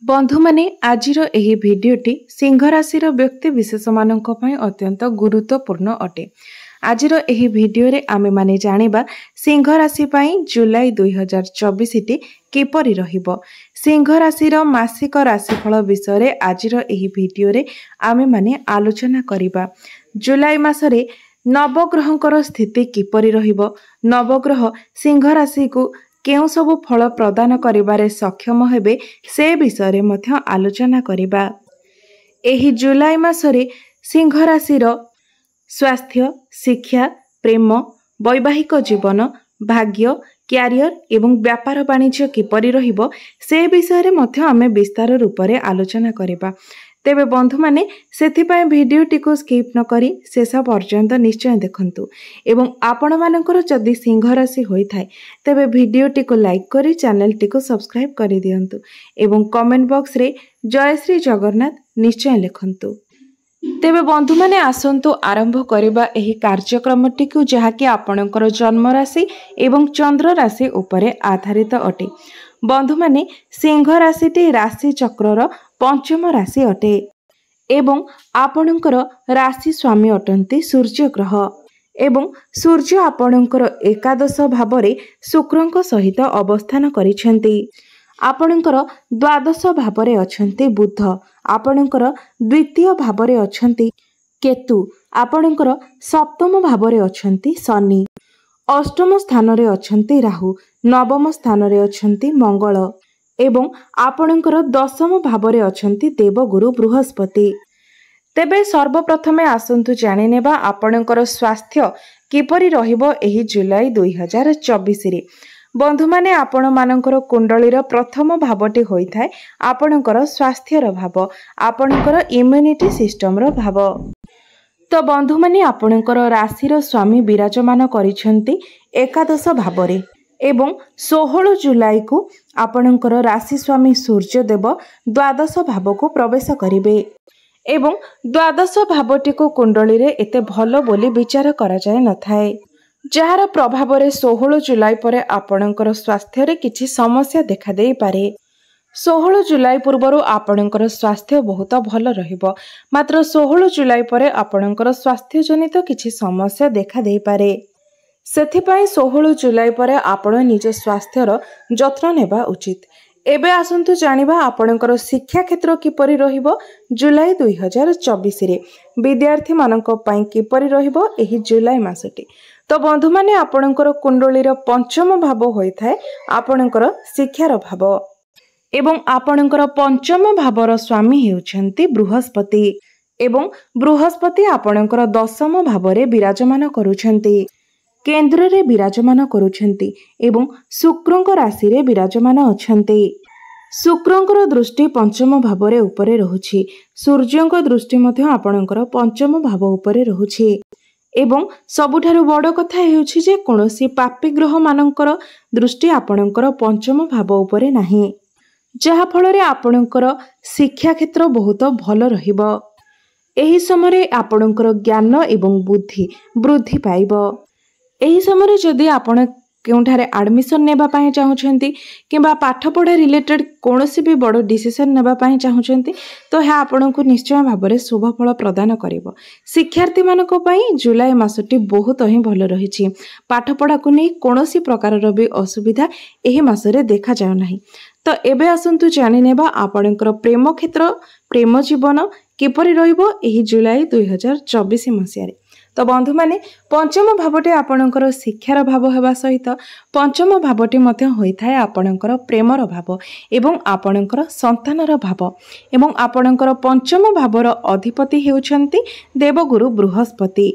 बंधु माने आजिर एही भिडियोटी सिंह राशि व्यक्ति विशेष मानक पई अत्यंत गुरुत्वपूर्ण अटे। आजिर एही भिडियो रे आमे माने जानिबा सिंह राशि पई जुलाई 2024 टी किपरि रहिबो। सिंह राशिर मासिक राशिफल विषय रे आजिर एही भिडियो रे आमे माने आलोचना करिबा। जुलाई मासरे नवग्रहंकर स्थिति किपरि रहिबो, नवग्रह सिंह राशि को केउ सबु फल प्रदान करिबारे सक्षम हेबे से विषय मध्य आलोचना करिबा। एही जुलाई मासरे सिंह राशिर स्वास्थ्य, शिक्षा, प्रेम, वैवाहिक जीवन, भाग्य, क्यारियर एवं व्यापार वाणिज्य किपरि रहिबो से विषय मध्य आमे विस्तार रूप में आलोचना करिबा। तेबे बंधु माने सेथिपाई भिडियोटी को स्किप न करी शेष पर्यंत निश्चय देखंतु एवं आपण मानकर जदि सिंह राशि होई थाए तेबे भिडियोटी को लाइक करी चैनल टी को सब्सक्राइब करि दियंतु एवं कमेंट बॉक्स रे जय श्री जगन्नाथ निश्चय लिखंतु। तेबे बंधु माने आसंतु आरंभ करिबा एही कार्यक्रमटी को जहाकि आपणकर जन्म राशि एवं चंद्र राशि उपरे आधारित अटे। बंधु माने सिंह राशिटी राशि चक्रर पंचम राशि अटे एवं आपणकर राशि स्वामी अटंती सूर्य ग्रह एवं सूर्य आपणकर एकादश भावरे शुक्रंक सहित अवस्थान करिसेंती। आपणकर द्वादश भावरे अछंती बुध, आपणकर द्वितीय भावरे अछंती केतु, आपणकर सप्तम भावरे अछंती शनि, अष्टम स्थान रे अछंती राहु, नवम स्थान रे अछंती मंगल एवं आपणकर दशम भावरे अछंती देवगुरु बृहस्पति। तेबे सर्वप्रथमे आसंतु जानि नेबा आपणकर स्वास्थ्य किपरि रहिबो एही जुलाई 2024 रे। बंधु माने आपण मानकर कुंडलीर प्रथम भावटी होई थाए आपणकर स्वास्थ्यर भाव, आपणकर इम्यूनिटी सिस्टम रो भाव। तो बंधु माने आपणकर राशिर स्वामी विराजमान करिसेंती एकादश भावरे एवं 16 जुलाई को आपणकर राशि स्वामी सूर्यदेव द्वादश भाव को प्रवेश करिवे एवं द्वादश भावटी को कुंडली रे एते भलो बोली विचार करा जाय न थाए, जार प्रभाव रे 16 जुलाई परे आपणकर स्वास्थ्य रे किछि समस्या देखा देई पारे। 16 जुलाई पूर्वरु आपणकर स्वास्थ्य बहुत भल रहिबो, मात्र 16 जुलाई परे आपणकर स्वास्थ्य जनित किछि समस्या देखा देई पारे। सेथिपाई 16 जुलाई परे आपण निज स्वास्थ्यर जत्न नेबा उचित। एबे आसंतु जानिबा आपणकर शिक्षा क्षेत्र किपरि रहिबो जुलाई 2024 रे। विद्यार्थी मानक पई किपरि रहिबो एही जुलाई मासटी। तो बंधु माने आपणकर कुंडलीर पंचम भाव होई थाए आपणकर शिक्षार भाव एवं आपणकर पंचम भावर स्वामी हेउछंती बृहस्पति एवं बृहस्पति आपणकर दशम भावरे विराजमान करूछंती, केंद्र रे विराजमान करूछंती एवं शुक्रंक राशि रे विराजमान अछंती। शुक्रंकर दृष्टि पंचम भावरे उपरे रहुछि, सूर्यंक दृष्टि मध्य आपणकर पंचम भाव उपरे रहुछि एवं सबुठारु बड़ कथा हेउछि जे कोनोसी पापी ग्रह मानकर दृष्टि आपणकर पंचम भाव उपरे नाही, जहा फल रे आपणकर शिक्षा क्षेत्र बहुत भल रहिबो। एही समय आपणकर ज्ञान एवं बुद्धि वृद्धि पाइबो। एही समय जदि आपण केउठारे एडमिशन नेबा पई चाहुछंती किबा पाठ पढ़ा रिलेटेड कोनोसी भी बड़ डिसीजन नेबा पई चाहुछंती तो हा आपणको निश्चय भाबरे शुभ फल प्रदान करिवो। शिक्षार्थी मानको पई जुलाई मासटी बहुत ही भल रहिछि। पाठ पढ़ा को नै कोनोसी प्रकारर भी असुविधा एही मासरे देखा जाउ नाही। तो एबे आसंतु जानि नेबा आपणकर प्रेम क्षेत्र, प्रेम जीवन किपरि रहिबो एही जुलाई 2024 मसिया रे। तो बंधु माने पंचम भावटी आपणकर शिक्षार भाव हेबा सहित पंचम भावटी मध्य होई थाए आपणकर प्रेमर भाव एवं आपणकर संतानर भाव एवं आपणकर पंचम भावर अधिपति हेउछंती देवगुरु बृहस्पति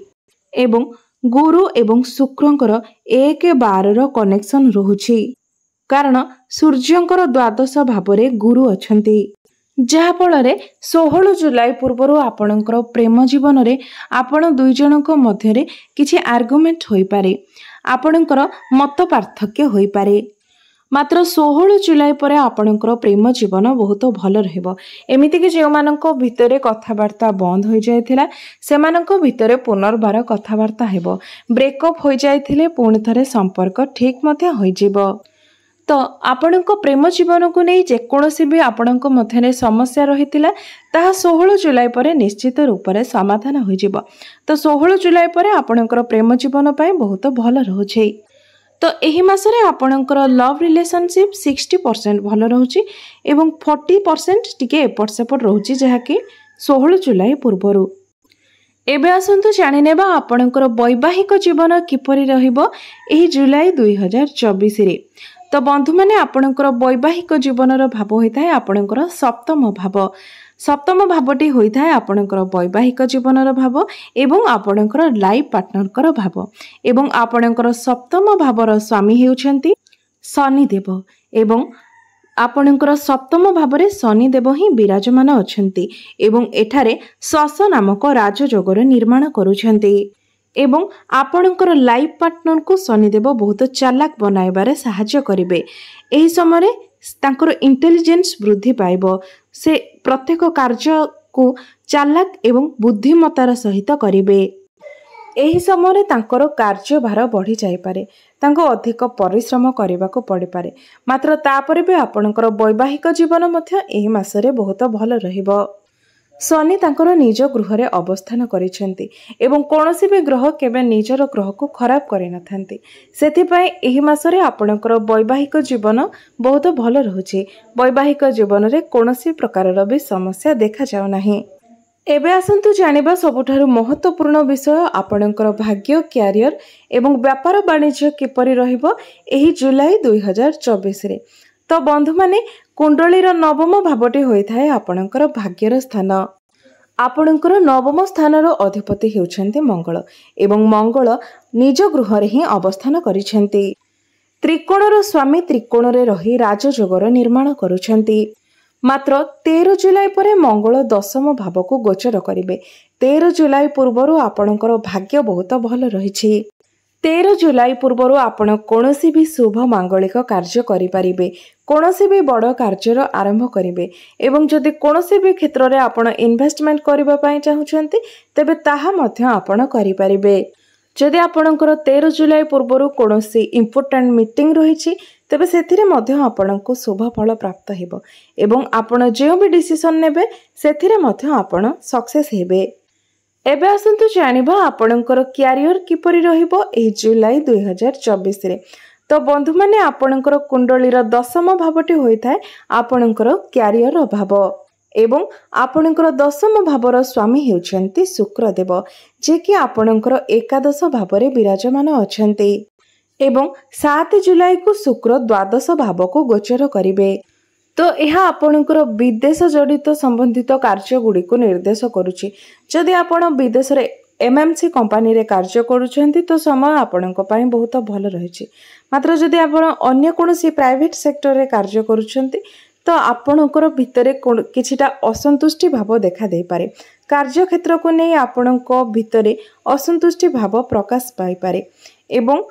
एवं गुरु एवं शुक्रंकर 1-12 कनेक्शन रहुछि, कारण सूर्यंकर द्वादश भावरे गुरु अछंती, जहा फल रे 16 जुलाई पूर्वरु आपणकर प्रेम जीवन रे आपण दुई जनक मध्य रे किछि आर्गुमेंट होई पारे, आपणकर मत पार्थक्य होई पारे। मात्र 16 जुलाई परे आपणकर प्रेम जीवन बहुत भल रहइबो। एमिति कि जे मानक भितरे कथावार्ता बंद होई जायथिला सेमानक भितरे पुनर्बार कथावार्ता हेबो, ब्रेकअप होई जायथिले पुणी थरे संपर्क ठीक मध्य होई जिवो। तो आपणक प्रेम जीवन को नहीं जेकोसी भी आपणक मध्य समस्या रही ताहा 16 जुलाई पर निश्चित रूप से समाधान हो जिवो। तो 16 जुलाई पर आपणकर प्रेम जीवन पाई बहुत भल रोचे। तो यही मासरे आपणकर लव रिलेशनशिप 60% भल रोचे एवं 40% टिके एपट सेपट रोचे जहाँकि 16 जुलाई पूर्वर। एबे आसंतु जानि नेबा आपणकर वैवाहिक जीवन किपरि रहिबो एही जुलाई 2024 रे। तो बंधु माने आपणकर वैवाहिक जीवनर भाव होइथाय आपणकर सप्तम भाव। सप्तम भावटी होइथाय आपणकर वैवाहिक जीवनर भाव एवं आपणकर लाइफ पार्टनरकर भाव एवं आपणकर सप्तम भावर स्वामी हेउछंती शनिदेव एवं आपणकर सप्तम भावरे शनिदेव ही विराजमान अछंती एवं एठारे श्वास नामक राजयोगर निर्माण करुछंती एवं आपणकर लाइफ पार्टनर को शनिदेव बहुत चालाक बनाइबारे साहाय्य करिवे। एही समय तांकर इंटेलिजेंस वृद्धि पाइबो। से प्रत्येक कार्य को चालाक एवं बुद्धिमतार सहित करिवे। एही समय तांकर कार्यभार बढ़ी जाई पारे, तांको अधिक परिश्रम करबाको पड़ि पारे। मात्र तापरे भी आपणकर वैवाहिक जीवन मध्य एही मासरे बहुत भल रहिबो। शनि तांकर निज गृह रे अवस्थान करिसेंती एवं कोनोसी भी ग्रह केबे निजर ग्रह को खराब करि नथांती। सेथि पय एही मासरे आपणकर वैवाहिक जीवन बहुत भल रहुछि। वैवाहिक जीवन रे कोनोसी प्रकारर भी समस्या देखा जाउ नाही। एबे आसंतु जानिबा सबुठारु महत्वपूर्ण विषय आपणकर भाग्य, क्यारियर एवं व्यापार वाणिज्य किपरि रहिबो एही जुलाई 2024 रे। तो बंधु माने कुंडलीर नवम भावटी होइथाय आपणकर भाग्यर स्थान। आपणकर नवम स्थानर अधिपति हेउछन्ते मंगल एवं मंगल निज गृह रे ही अवस्थान करिसेंती। त्रिकोणर स्वामी त्रिकोण रे रही राजयोगर निर्माण करुछन्ती। मात्र 13 जुलाई पर मंगल दशम भाव को गोचर करिवे। 13 जुलाई पूर्वरु आपणकर भाग्य बहुत भल रहिछि। 13 जुलाई पूर्वरु आपण कोनोसी भी शुभ मांगलिक कार्य करि परिबे, कोनोसी भी बड़ कार्यर आरंभ करिवे एवं जदि कोनोसी भी क्षेत्र रे आपण इन्वेस्टमेंट करबा पई चाहुछन्ती तेबे ताहा मध्य आपण करि परिबे। जदि आपणकर 13 जुलाई पूर्वरु कोनोसी इंपोर्टेंट मीटिंग रहिछि तेबे सेथिरे मध्य आपणको शुभ फल प्राप्त हेबो एवं आपण जे भी डिसिजन नेबे सेथिरे मध्य आपण सक्सेस हेबे। एबे आसंतु जानिबा आपणकर क्यारियर किपरि रहिबो एही जुलाई 2024 रे। तो बंधु माने आपणकर कुंडलीर दशम भावटी होइथाय आपणकर क्यारियर भाव एवं आपणकर दशम भावर स्वामी हेउछन्ती शुक्रदेव, जे कि आपणकर एकादश भावरे विराजमान अछन्ती एवं 7 जुलाई को शुक्र द्वादश भाव को गोचर करिवे। तो यह आपणकर विदेश जड़ित संबंधित कार्य गुड़ी को निर्देश करुछि। जदि आपण विदेश रे एमएमसी कंपनी रे कार्य करुछन्ती तो समय आपणक पई बहुत भल रहिछि। मात्र जदि आपण अन्य कोनोसी प्राइवेट सेक्टर रे कार्य करुछन्ती तो आपणकर भितरे किछिटा असंतुष्टि भाव देखा दे पारे। कार्य क्षेत्र को नै आपणक भितरे असंतुष्टि भाव प्रकाश पाई पारे एवं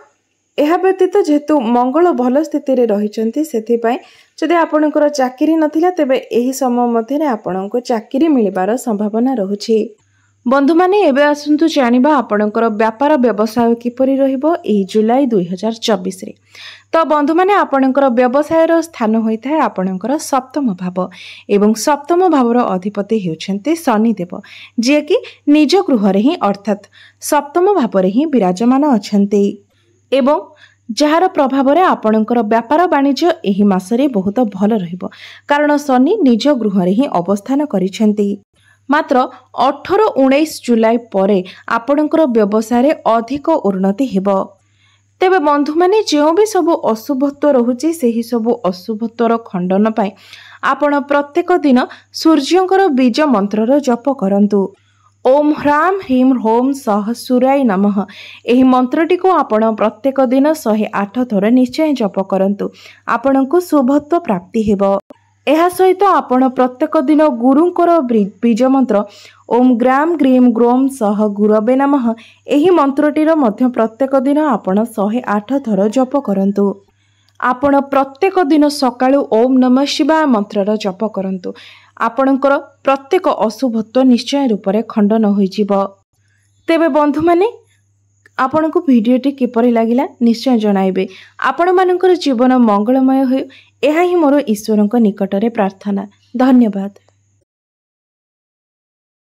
यह व्यतीत जेहेतु मंगल भल स्थिति रे रहिचंती सेथिपाई जदि आपणकर चाकरी नथिला तेबे एही समय मध्यरे आपणको चाकरी मिलिबार संभावना रहुछि। बंधु माने एबे आसंतु जानिबा आपणकर व्यापार व्यवसाय किपरि रहिबो एही जुलाई 2024 रे। तो बंधु माने आपणकर व्यवसायर स्थान होइथाय आपणकर सप्तम भाव एवं सप्तम भावर अधिपति हेउछन्ते शनिदेव, जे कि निज गृह रे ही अर्थात सप्तम भाव रे ही विराजमान अछन्ते एवं जार प्रभाव रे आपणकर व्यापार वाणिज्य एही मासरे बहुत भल रहिबो कारण शनि निज गृह रे ही अवस्थान करिसेंती। मात्र 18-19 जुलाई परे आपणकर व्यवसाय रे अधिक उन्नति हेबो। तेबे बंधु माने जो भी सब अशुभत्व रहुछि सेही सब अशुभत्वर खंडन पाई आपण प्रत्येक दिन सूर्यंकर बीज मंत्रर जप करंतु। ओम ह्राम ह्रीम ह्रोम सह सूर्याय नमः एही मंत्रटी को आपण प्रत्येक दिन 108 थर निश्चय जप करंतु। आपणको शुभत्व प्राप्ति हेबो। एहा सहित आपण प्रत्येक दिन गुरुंकर बीज मंत्र ओम ग्राम ग्रीम ग्रोम सह गुरवे नमः एही मंत्रटीर मध्य प्रत्येक दिन आपण 108 थर जप करंतु। आपण प्रत्येक दिन सकाळु ओम नमः शिवाय मंत्रर जप करंतु। आपणकर प्रत्येक अशुभत्व निश्चय रूप से खंडन होइजिबो। तेबे बंधु माने आपनको भिडियोटी किपरि लागिला निश्चय जणाइबे। आपण मानकर जीवन मंगलमय हो यह ही मोर ईश्वर निकटरे प्रार्थना। धन्यवाद।